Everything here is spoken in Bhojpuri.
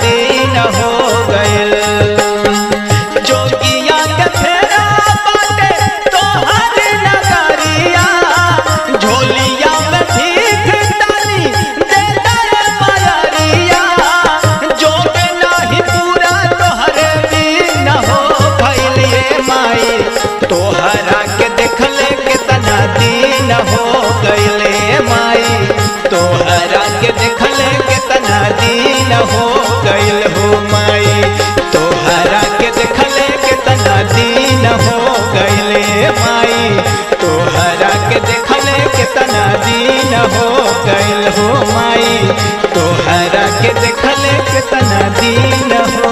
दिन हो गइल। जोगिया के फेरा बाटे तोहर नगरिया, झोलिया में भीख डाली दे दे मायरिया। जोग नाही पूरा तोहर दिन हो गइल ये माई, तोहरा के देखले कितना दिन हो गइले माई, तोहरा के देखले कितना दिन हो गइल हो माई, तोहरा के देखले कितना दिन हो गइले माई, तोहरा के देखले कितना दिन हो गइल हो माई, तोहरा के देखले कितना दिन हो